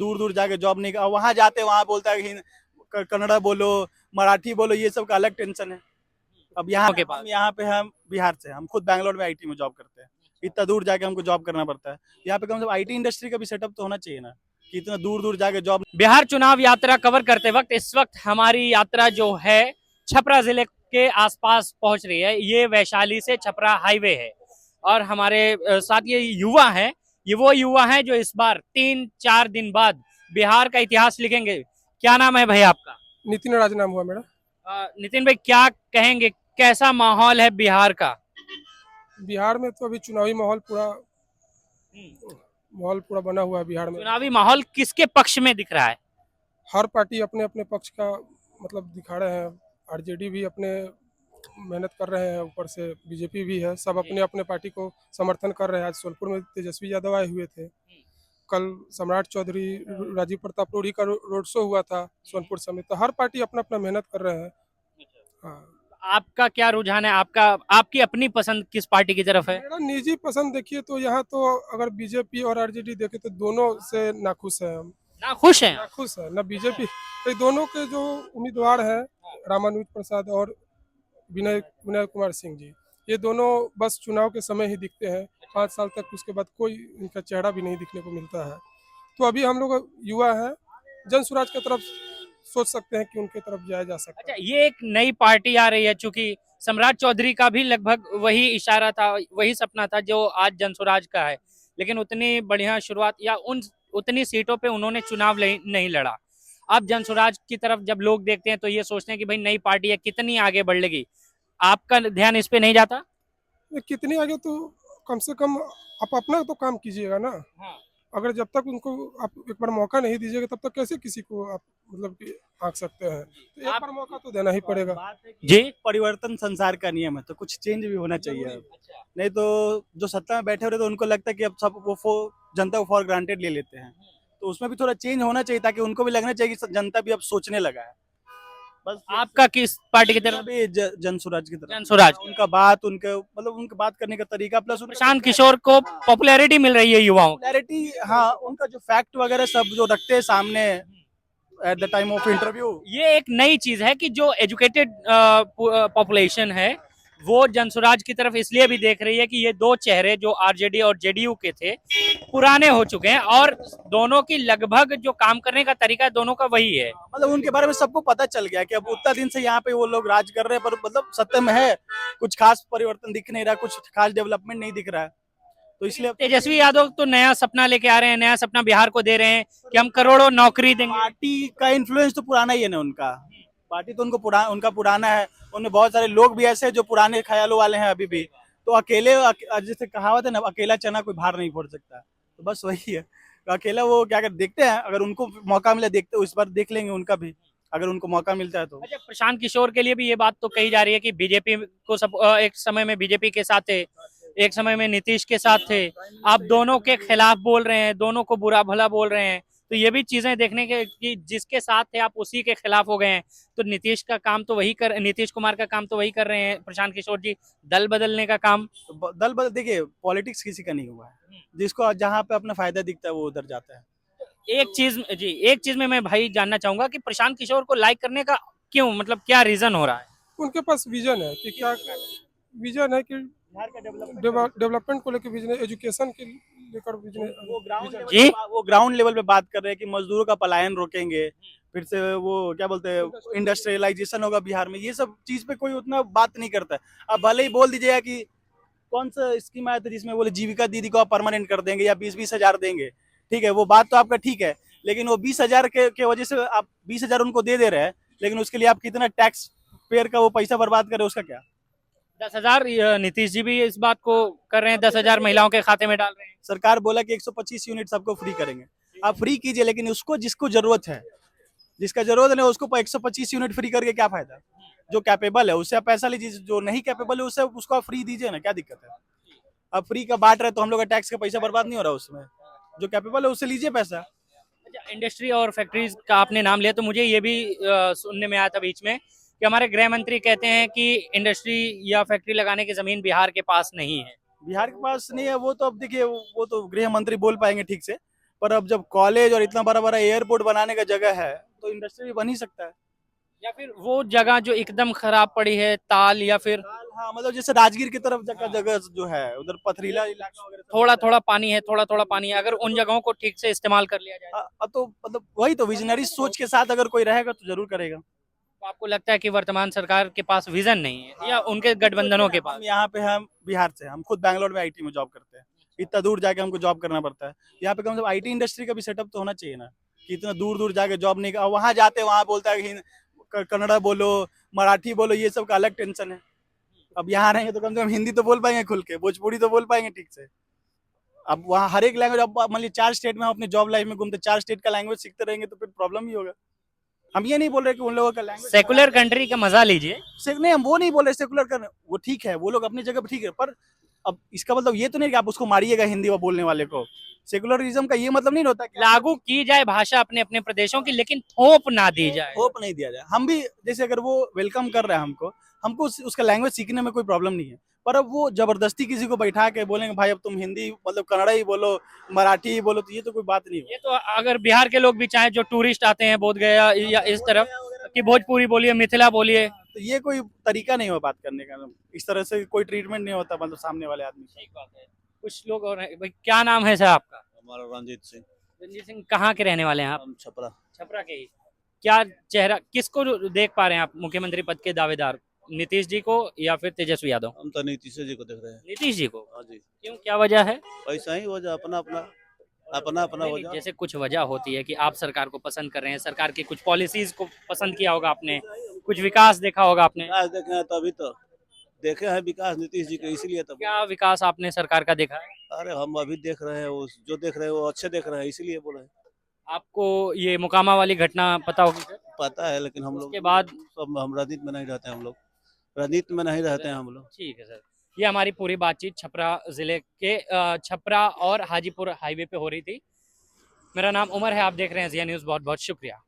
दूर दूर जाके जॉब नहीं, वहां जाते वहां बोलता है कि कन्नड़ा बोलो, मराठी बोलो, ये सब का अलग टेंशन है। अब यहाँ के पास हम यहाँ पे हम बिहार से, हम खुद बैंगलोर में आईटी में जॉब करते हैं, इतना दूर जाके हमको जॉब करना पड़ता है। यहाँ पे कम से कम आईटी इंडस्ट्री का भी सेटअप तो होना चाहिए ना, कि इतना दूर दूर जाके जॉब। बिहार चुनाव यात्रा कवर करते वक्त इस वक्त हमारी यात्रा जो है छपरा जिले के आसपास पहुंच रही है। ये वैशाली से छपरा हाईवे है और हमारे साथ ये युवा हैं। ये वो युवा हैं जो इस बार 3-4 दिन बाद बिहार का इतिहास लिखेंगे। क्या नाम है भाई आपका? नितिन राज नाम हुआ मेरा। नितिन भाई, क्या कहेंगे, कैसा माहौल है बिहार का? बिहार में तो अभी चुनावी माहौल पूरा बना हुआ है बिहार में। चुनावी माहौल किसके पक्ष में दिख रहा है? हर पार्टी अपने अपने पक्ष का मतलब दिखा रहे हैं। आरजेडी भी अपने मेहनत कर रहे हैं, ऊपर से बीजेपी भी है, सब अपने अपने पार्टी को समर्थन कर रहे हैं। आज सोनपुर में तेजस्वी यादव आए हुए थे, कल सम्राट चौधरी, राजीव प्रताप रूढ़ी का रोड शो हुआ था सोनपुर समेत। तो हर पार्टी अपना अपना मेहनत कर रहे हैं। हाँ, आपका क्या रुझान है? आपकी अपनी पसंद किस पार्टी की तरफ है? मेरा निजी पसंद देखिए तो यहाँ तो अगर बीजेपी और आरजेडी देखे तो दोनों से नाखुश है हम। ना खुश हैं? नाखुश है ना बीजेपी। तो दोनों के जो उम्मीदवार हैं, रामानुज प्रसाद और विनय विनय कुमार सिंह जी, ये दोनों बस चुनाव के समय ही दिखते हैं। 5 साल तक उसके बाद कोई इनका चेहरा भी नहीं दिखने को मिलता है। तो अभी हम लोग युवा हैं, जन स्वराज की तरफ सोच सकते हैं कि उनके तरफ जाया जा सकता अच्छा, है। ये एक नई पार्टी आ रही है, चूंकि सम्राट चौधरी का भी लगभग वही इशारा था, वही सपना था जो आज जनसुराज का है, लेकिन उतनी बढ़िया शुरुआत या उतनी सीटों पे उन्होंने चुनाव नहीं लड़ा। अब जनसुराज की तरफ जब लोग देखते हैं तो ये सोचते हैं कि भाई नई पार्टी है, कितनी आगे बढ़ लेगी। आपका ध्यान इस पे नहीं जाता? ये कितनी आगे तो कम से कम आप अपना तो काम कीजिएगा ना। हाँ। अगर जब तक उनको आप एक बार मौका नहीं दीजिएगा तब तक कैसे किसी को आप मतलब कि आंक सकते हैं। तो एक बार मौका तो देना ही पड़ेगा। जी, परिवर्तन संसार का नियम है, तो कुछ चेंज भी होना चाहिए अब। नहीं तो जो सत्ता में बैठे हो रहे तो उनको लगता है कि अब सब वो जनता को फॉर ग्रांटेड ले लेते हैं, तो उसमें भी थोड़ा चेंज होना चाहिए, ताकि उनको भी लगना चाहिए कि जनता भी अब सोचने लगा है। बस आपका किस पार्टी की तरफ? भी जन स्वराज की तरफ। जनसुराज। उनका बात, उनके मतलब उनका बात करने का तरीका, प्लस प्रशांत किशोर को पॉपुलैरिटी मिल रही है युवाओं की। क्लैरिटी, हाँ, उनका जो फैक्ट वगैरह सब जो रखते हैं सामने at the time of interview. ये एक नई चीज है कि जो एजुकेटेड पॉपुलेशन है वो जनसुराज की तरफ इसलिए भी देख रही है कि ये दो चेहरे जो आरजेडी और जेडीयू के थे पुराने हो चुके हैं और दोनों की लगभग जो काम करने का तरीका है दोनों का वही है। मतलब उनके बारे में सबको पता चल गया कि अब उतना दिन से यहाँ पे वो लोग राज कर रहे हैं, पर मतलब सत्य में है कुछ खास परिवर्तन दिख नहीं रहा, कुछ खास डेवलपमेंट नहीं दिख रहा है, तो इसलिए तेजस्वी यादव तो नया सपना लेके आ रहे हैं, नया सपना बिहार को दे रहे हैं कि हम करोड़ों नौकरी देंगे। पार्टी का इन्फ्लुएंस तो पुराना ही है ना उनका। पार्टी तो उनका पुराना है। उनमें बहुत सारे लोग भी ऐसे हैं जो पुराने ख्यालों वाले हैं अभी भी। तो अकेले, जैसे कहावत है ना, अकेला चना कोई भार नहीं फोड़ सकता, तो बस वही है। तो अकेला वो क्या कर देखते हैं, अगर उनको मौका मिले देखते, इस बार देख लेंगे उनका भी, अगर उनको मौका मिलता है तो। अच्छा, प्रशांत किशोर के लिए भी ये बात तो कही जा रही है कि बीजेपी को सब एक समय में बीजेपी के साथ थे, एक समय में नीतीश के साथ थे, आप दोनों के खिलाफ बोल रहे हैं, दोनों को बुरा भला बोल रहे हैं। तो ये भी चीजें देखने के कि जिसके साथ थे आप उसी के खिलाफ हो गए हैं। तो नीतीश कुमार का काम तो वही कर रहे हैं प्रशांत किशोर जी, दल बदलने का काम। तो दल बदल, देखिए पॉलिटिक्स किसी का नहीं हुआ है, जिसको जहाँ पे अपना फायदा दिखता है वो उधर जाता है। एक चीज में मैं भाई जानना चाहूंगा कि प्रशांत किशोर को लाइक करने का क्यों, मतलब क्या रीजन हो रहा है? उनके पास विजन है कि क्या विजन है कि डेवलपमेंट को लेकर विजन है, एजुकेशन के लेकर विजन है। वो ग्राउंड लेवल पे बात कर रहे हैं कि मजदूरों का पलायन रोकेंगे, फिर से वो क्या बोलते हैं इंडस्ट्रियलाइजेशन होगा बिहार में, ये सब चीज पे कोई उतना बात नहीं करता है। अब भले ही बोल दीजिएगा कि कौन सा स्कीम आया था जिसमें बोले जीविका दीदी को आप परमानेंट कर देंगे या 20-20 हजार देंगे, ठीक है, वो बात तो आपका ठीक है, लेकिन वो 20,000 के वजह से आप 20,000 उनको दे रहे हैं, लेकिन उसके लिए आप कितना टैक्स पेयर का वो पैसा बर्बाद कर रहे हैं, उसका क्या? 10,000 नीतीश जी भी इस बात को कर रहे हैं, 10,000 महिलाओं के खाते में डाल रहे हैं। सरकार बोला कि 125 यूनिट सबको फ्री करेंगे, आप फ्री कीजिए, लेकिन उसको जिसको जरूरत है, जिसका जरूरत नहीं उसको 125 यूनिट फ्री करके क्या फायदा? जो कैपेबल है उससे आप पैसा लीजिए, जो नहीं कैपेबल है उससे उसको आप फ्री दीजिए ना, क्या दिक्कत है? अब फ्री का बांट रहे तो हम लोग का टैक्स का पैसा बर्बाद नहीं हो रहा उसमें, जो कैपेबल है उससे लीजिए पैसा। अच्छा, इंडस्ट्री और फैक्ट्रीज का आपने नाम लिया तो मुझे ये भी सुनने में आया था बीच में कि हमारे गृह मंत्री कहते हैं कि इंडस्ट्री या फैक्ट्री लगाने की जमीन बिहार के पास नहीं है। बिहार के पास नहीं है वो तो अब देखिए, वो तो गृह मंत्री बोल पाएंगे ठीक से, पर अब जब कॉलेज और इतना बड़ा बड़ा एयरपोर्ट बनाने का जगह है तो इंडस्ट्री भी बन ही सकता है। या फिर वो जगह जो एकदम खराब पड़ी है, ताल या फिर हाँ मतलब जैसे राजगीर की तरफ जगह जगह जो है उधर पथरीला इलाका वगैरह सब थोड़ा रहता है। थोड़ा पानी है, थोड़ा थोड़ा पानी है, अगर उन जगहों को ठीक से इस्तेमाल कर लिया जाए अब तो मतलब वही तो विजनरी सोच के साथ अगर कोई रहेगा तो जरूर करेगा। तो आपको लगता है कि वर्तमान सरकार के पास विजन नहीं है या उनके गठबंधनों के पास? हम यहाँ पे हम बिहार से हम खुद बैंगलोर में आईटी में जॉब करते हैं, इतना दूर जाके हमको जॉब करना पड़ता है। यहाँ पे कम से कम आईटी इंडस्ट्री का भी सेटअप तो होना चाहिए ना, कि इतना दूर दूर जाके जॉब नहीं कर, वहाँ जाते वहाँ बोलता है कि कन्नड़ा बोलो, मराठी बोलो, ये सब का अलग टेंशन है। अब यहाँ रहेंगे तो कम से कम हिंदी तो बोल पाएंगे खुल के, भोजपुरी तो बोल पाएंगे ठीक से। अब वहाँ हर एक लैंग्वेज, अब मान लीजिए 4 स्टेट में हम अपने जॉब लाइफ में घूमते 4 स्टेट का लैंग्वेज सीखते रहेंगे तो फिर प्रॉब्लम ही होगा। हम ये नहीं बोल रहे कि उन लोगों का लैंग्वेज सेकुलर कंट्री का मजा लीजिए। नहीं, हम वो नहीं बोल रहे सेकुलर कर, वो ठीक है, वो लोग अपनी जगह पे ठीक है, पर अब इसका मतलब ये तो नहीं कि आप उसको मारिएगा हिंदी वो बोलने वाले को। सेकुलरिज्म का ये मतलब नहीं होता कि लागू की जाए भाषा अपने अपने प्रदेशों की, लेकिन थोप ना दी जाए। होप नहीं दिया जाए। हम भी जैसे अगर वो वेलकम कर रहे हैं हमको, हमको उसका लैंग्वेज सीखने में कोई प्रॉब्लम नहीं है, पर अब वो जबरदस्ती किसी को बैठा के बोलेंगे भाई अब तुम हिंदी मतलब कन्नड़ा ही बोलो, मराठी ही बोलो, तो ये तो कोई बात नहीं है। ये तो अगर बिहार के लोग भी चाहे जो टूरिस्ट आते हैं बोध गया या इस तरफ कि भोजपुरी बोलिए, मिथिला बोलिए। तो ये कोई तरीका नहीं हो बात करने का, इस तरह से कोई ट्रीटमेंट नहीं होता मतलब सामने वाले आदमी का। ठीक बात है। कुछ लोग और हैं। भाई क्या नाम है सर आपका? हमारा रंजीत सिंह, रंजीत सिंह, कहाँ के रहने वाले हैं आप? हम छपरा। छपरा के ही। क्या चेहरा किसको देख पा रहे हैं आप मुख्यमंत्री पद के दावेदार, नीतीश जी को या फिर तेजस्वी यादव? हम तो नीतीश जी को देख रहे हैं। नीतीश जी को। हाँ जी, क्यों, क्या वजह है? ऐसा ही वजह अपना अपना अपना अपना नहीं, वजह। जैसे कुछ वजह होती है कि आप सरकार को पसंद कर रहे हैं, सरकार की कुछ पॉलिसीज को पसंद किया होगा आपने, कुछ विकास देखा होगा आपने। विकास देखे हैं तभी तो देखे हैं विकास नीतीश जी के, इसीलिए तो। क्या विकास आपने सरकार का देखा है? अरे हम अभी देख रहे हैं, वो जो देख रहे हैं वो अच्छे देख रहे हैं, इसीलिए बोले हैं। आपको ये मोकामा वाली घटना पता होगी सर? पता है, लेकिन हम लोग उसके बाद सब हम राजनीति में नहीं रहते हैं, हम लोग राजनीति में नहीं रहते हैं हम लोग। ठीक है सर। ये हमारी पूरी बातचीत छपरा जिले के छपरा और हाजीपुर हाईवे पे हो रही थी। मेरा नाम उमर है, आप देख रहे हैं जिया न्यूज़। बहुत बहुत शुक्रिया।